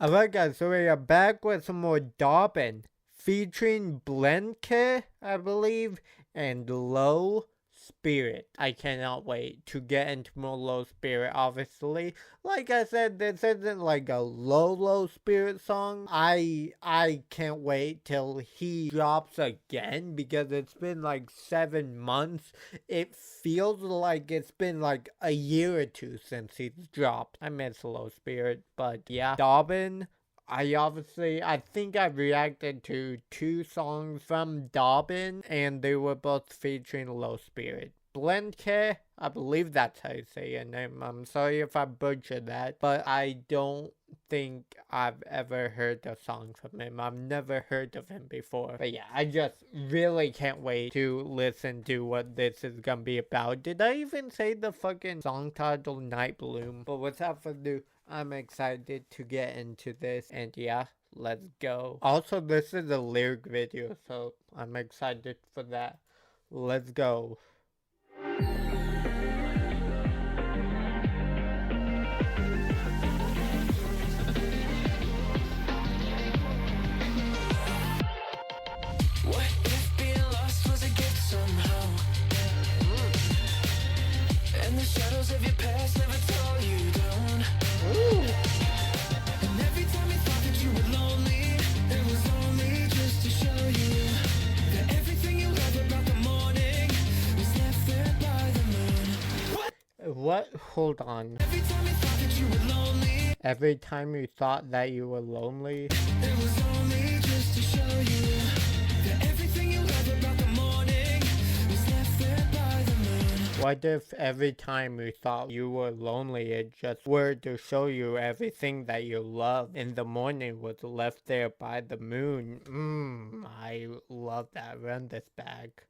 Alright guys, so we are back with some more Dabin featuring Blanke, I believe, and Low Spirit. I cannot wait to get into more Low Spirit, obviously. Like I said, this isn't like a low Spirit song. I can't wait till he drops again because it's been like 7 months. It feels like it's been like a year or two since he's dropped. I miss Low Spirit, but yeah. Dabin, I think I reacted to 2 songs from Dabin, and they were both featuring Low Spirit. Blanke, I believe that's how you say your name. I'm sorry if I butchered that, but I don't think I've ever heard a song from him. I've never heard of him before. But yeah, I just really can't wait to listen to what this is gonna be about. Did I even say the fucking song title, Night Bloom? But without further ado, I'm excited to get into this, and yeah, let's go. Also, this is a lyric video, so I'm excited for that. Let's go. What if being lost was a gift somehow? And the shadows of your past never tore you down. And every time you thought that you were lonely, it was only just to show you that everything you love about the morning was left there by the moon. What? Hold on. Every time you thought that you were lonely, Every time you thought that you were lonely, it was only just to show you that everything you love about the morning was left there by the moon. what if every time you thought you were lonely, it just were to show you everything that you love in the morning was left there by the moon? I love that. Run this back.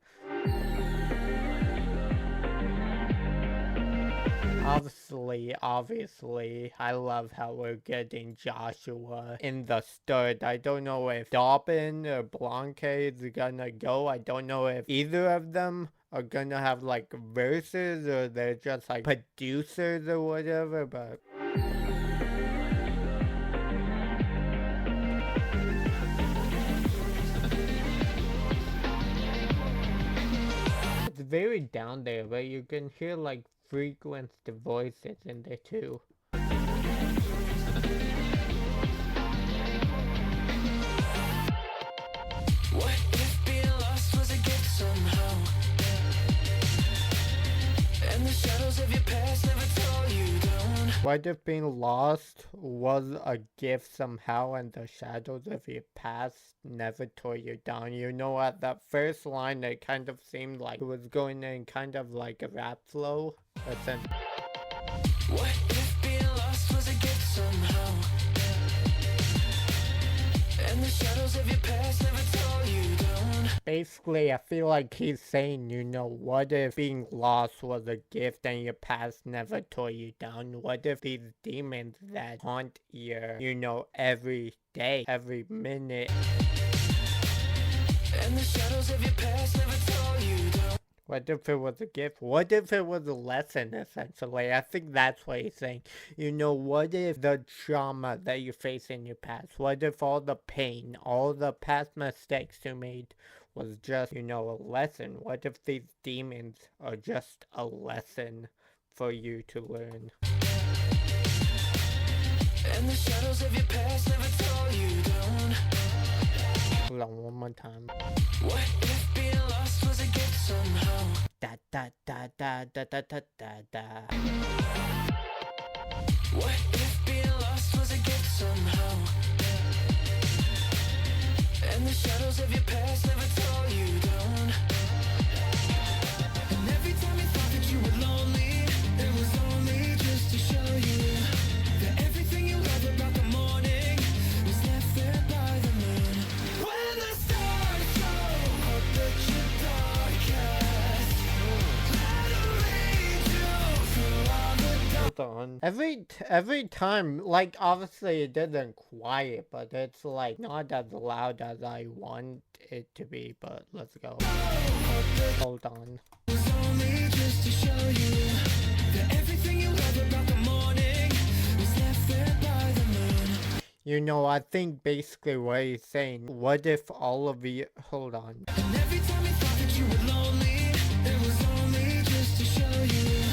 Obviously, I love how we're getting Joshua in the start. I don't know if Dabin or Blanke is gonna go. I don't know if either of them are gonna have like verses or they're just like producers or whatever, but it's very down there, but you can hear like frequent voices in there too. What if being lost was a gift somehow? And the shadows of your past never tore you down. What if being lost was a gift somehow and the shadows of your past never tore you down? You know, at that first line, it kind of seemed like it was going in kind of like a rap flow. But then, What if being lost was a gift somehow? And the shadows of your past never tore you down. basically, I feel like he's saying, you know, what if being lost was a gift and your past never tore you down? What if these demons that haunt your, you know, every day, every minute, And the shadows of your past never tore you down. what if it was a gift? What if it was a lesson, essentially? I think that's what he's saying. You know, what if the trauma that you face in your past, what if all the pain, all the past mistakes you made was just, you know, a lesson? What if these demons are just a lesson for you to learn? And the shadows of your past never tore you down. Hold on, one more time. What if being lost was a gift somehow? Da da da da da da da da da. What if being lost was a gift somehow? And the shadows of your past never tore you down. And every time you thought that you were lonely, it was only just to show you that everything you love about the morning was left there by the moon. When the stars show up at your darkest, let 'em lead you through all the dark. Hold on. Every time, like, obviously it isn't quiet, but it's like not as loud as I want it to be, but let's go. Hold on. Was only just to show you that everything you love about the morning was left there by the moon. You know, I think basically what he's saying, what if all of you, hold on. And every time you thought that you were lonely, it was only just to show you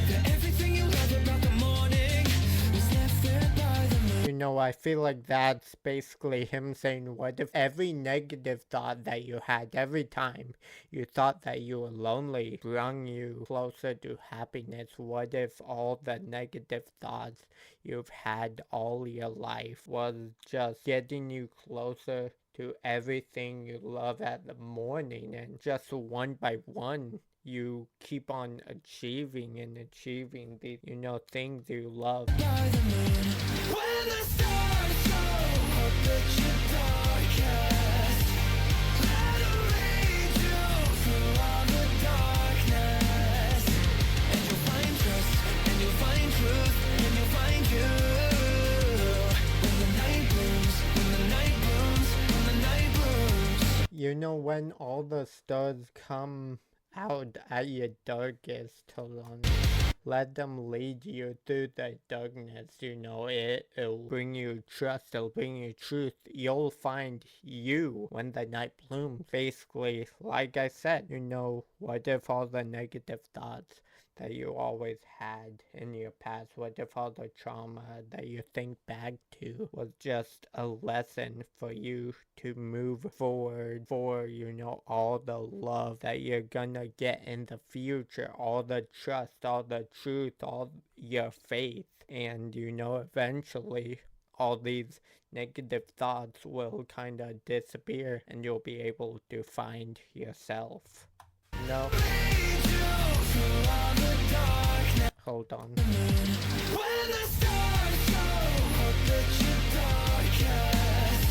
that everything you love about the morning was left there by the moon. You know, I feel like that's basically him saying, what if every negative thought that you had every time you thought that you were lonely brought you closer to happiness? What if all the negative thoughts you've had all your life was just getting you closer to everything you love at the morning, and just one by one you keep on achieving and achieving the things you love. By the moon. When the stars show up at your darkest, let 'em lead you through all the darkness. And you'll find trust, and you'll find truth, and you'll find you. When the night blooms, when the night blooms, when the night blooms. You know, when all the stars come out at your darkest, hold on. Let them lead you through the darkness, you know, it'll bring you trust, it'll bring you truth. You'll find you when the night blooms. Basically, like I said, you know, what if all the negative thoughts that you always had in your past, what if all the trauma that you think back to was just a lesson for you to move forward for, you know, all the love that you're gonna get in the future, all the trust, all the truth, all your faith, and you know, eventually all these negative thoughts will kind of disappear and you'll be able to find yourself. No. Hold on. When the stars show up at your darkest,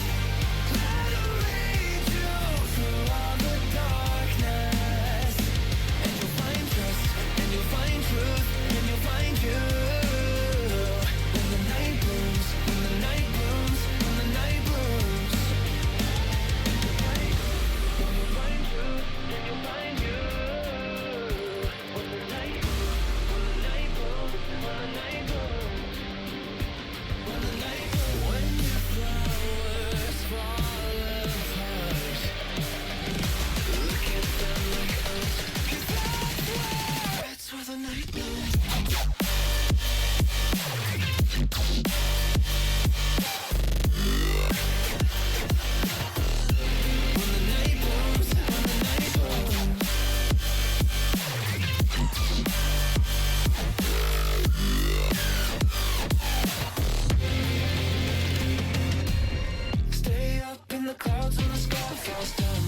let 'em lead you through all the darkness. And you'll find trust, and you'll find truth, and you'll find you. When the night blooms, when the night blooms, when the night blooms. You'll find truth, and you'll find you. When the night blooms, when the night blooms, when the night blooms. When the night blooms. When your flowers fall apart, look at them like us, 'cause that's where the night blooms. When the night blooms, when the night blooms. Stay up in the clouds when the sky falls down.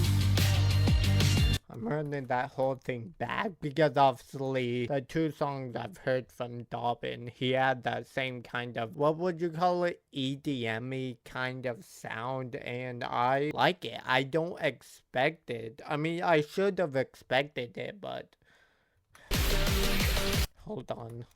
I'm running that whole thing back because obviously the two songs I've heard from Dabin, he had that same kind of, what would you call it, EDM-y kind of sound, and I like it. I don't expect it. I mean, I should have expected it, but hold on.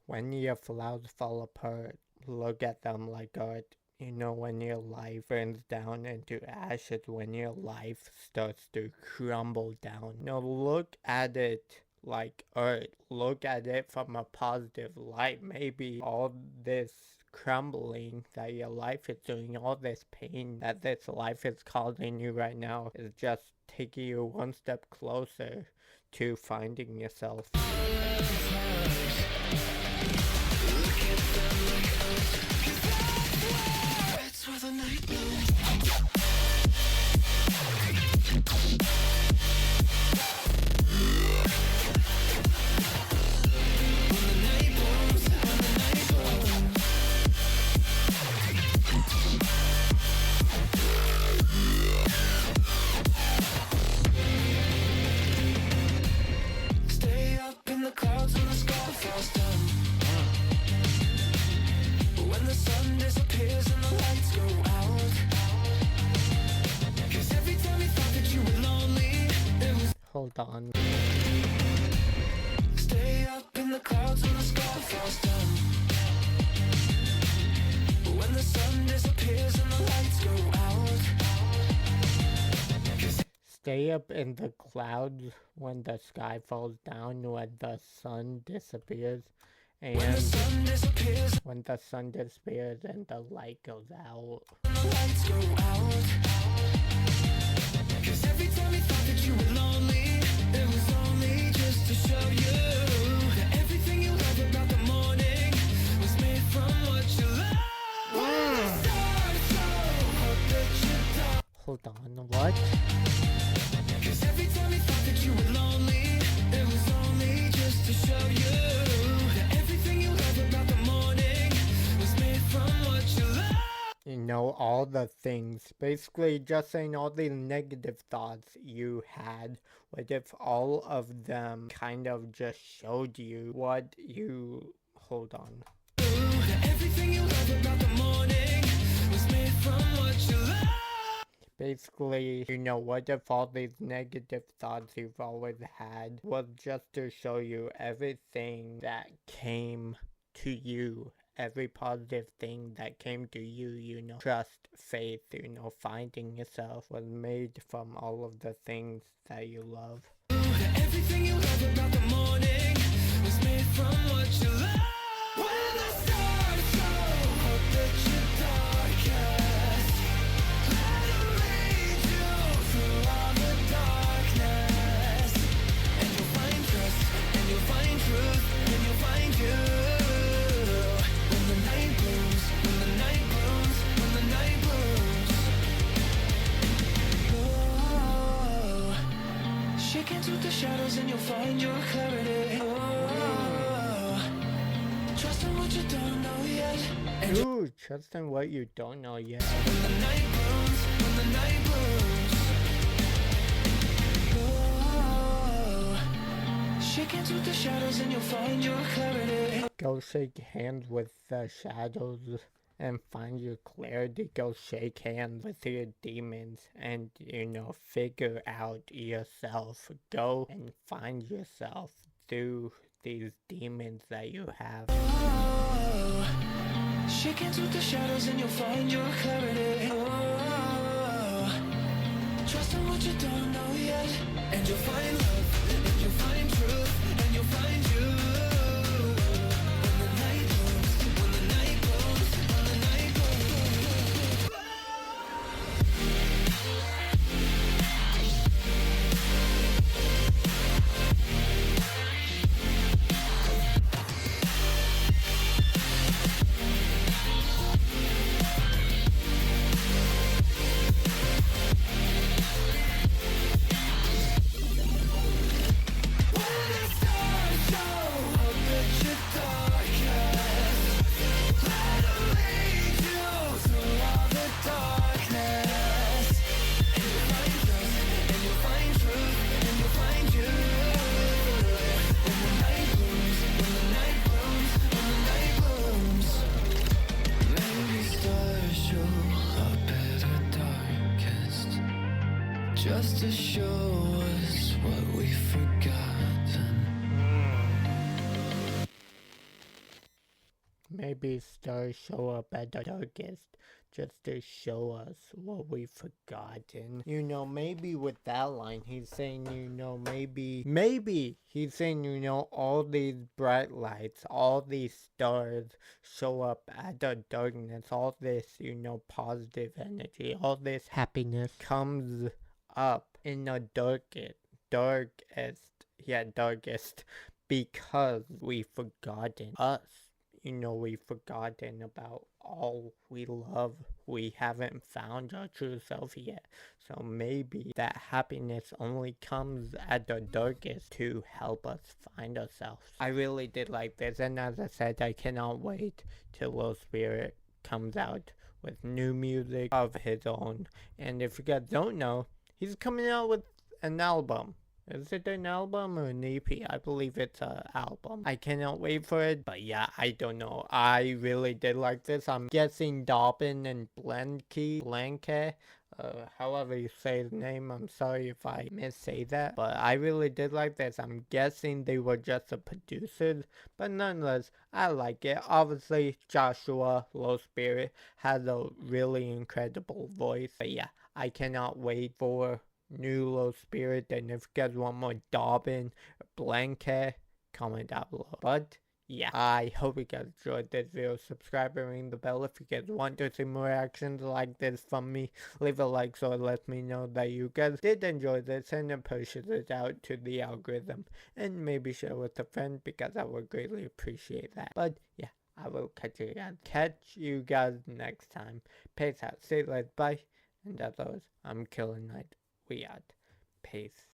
When your flowers fall apart, look at them like art. You know, when your life burns down into ashes, when your life starts to crumble down. No, look at it like art. Look at it from a positive light. Maybe all this crumbling that your life is doing, all this pain that this life is causing you right now, is just taking you one step closer to finding yourself. That's where the night blooms. When the night blooms, when the night blooms. Stay up in the clouds when the sky falls down. When the sun disappears and the lights go out. 'Cause every time you thought that you were lonely, it was. Hold on. Stay up in the clouds when the sky falls down. When the sun disappears and the lights go out. Stay up in the clouds when the sky falls down, when the sun disappears, and When the sun disappears when the sun disappears and the light goes out. and the lights go out. 'Cause every time you thought that you were lonely, it was only just to show you that everything you love about the morning was made from what you love. When the stars show up that you don't. Hold on, what? 'Cause every time you thought that you were lonely, it was only just to show you that everything you love about the morning was made from what you love. You know, all the things. Basically, just saying all the negative thoughts you had. What if all of them kind of just showed you what you. Hold on. That everything you love about the morning was made from what you love. Basically, you know, what if all these negative thoughts you've always had was just to show you everything that came to you, every positive thing that came to you, you know, trust, faith, you know, finding yourself was made from all of the things that you love. That everything you love about the morning was made from what you love. When the stars show up at your darkest, let them lead you through all the darkness. And you'll find trust, and you'll find truth, and you'll find you. When the night blooms, when the night blooms, when the night blooms. Oh, shake into the shadows and you'll find your clarity. Oh, trust in what you don't know yet. And Ooh, trust in what you don't know yet. when the night blooms, when the night blooms. Oh, shake into the shadows and you'll find your clarity. Go shake hands with the shadows and find your clarity. Go shake hands with your demons and, you know, figure out yourself. Go and find yourself through these demons that you have. Oh, shake into the shadows and you'll find your clarity. Oh, trust in what you don't know yet. And you'll find love, and you'll find truth, and you'll find you. When the night blooms, when the night blooms, when the night blooms. When the stars show up at your darkest, let them lead you through all the darkness. And you'll find trust, and you'll find truth, and you'll find you. When the night blooms, when the night blooms, when the night blooms. Maybe stars show up at our darkest, just to show us what we've forgotten. Maybe stars show up at the darkest just to show us what we've forgotten. You know, maybe with that line, he's saying, you know, maybe he's saying, you know, all these bright lights, all these stars show up at the darkness, all this, you know, positive energy, all this happiness comes up in the darkest, because we've forgotten us. You know, we've forgotten about all we love. We haven't found our true self yet. So maybe that happiness only comes at the darkest to help us find ourselves. I really did like this, and as I said, I cannot wait till Low Spirit comes out with new music of his own. And if you guys don't know, he's coming out with an album. Is it an album or an EP? I believe it's an album. I cannot wait for it, but yeah, I don't know. I really did like this. I'm guessing Dabin and Blanke, however you say his name. I'm sorry if I missay that, but I really did like this. I'm guessing they were just the producers, but nonetheless, I like it. Obviously, Joshua Low Spirit has a really incredible voice, but yeah, I cannot wait for new low spirit. And if you guys want more Dabin or Blanke, comment down below. But yeah, I hope you guys enjoyed this video. Subscribe and ring the bell if you guys want to see more actions like this from me. Leave a like so it lets me know that you guys did enjoy this and it pushes it out to the algorithm. And maybe share with a friend because I would greatly appreciate that. But yeah, I will catch you guys next time. Peace out. Say let's bye. And as always, I'm Killer Knight. We out. Peace.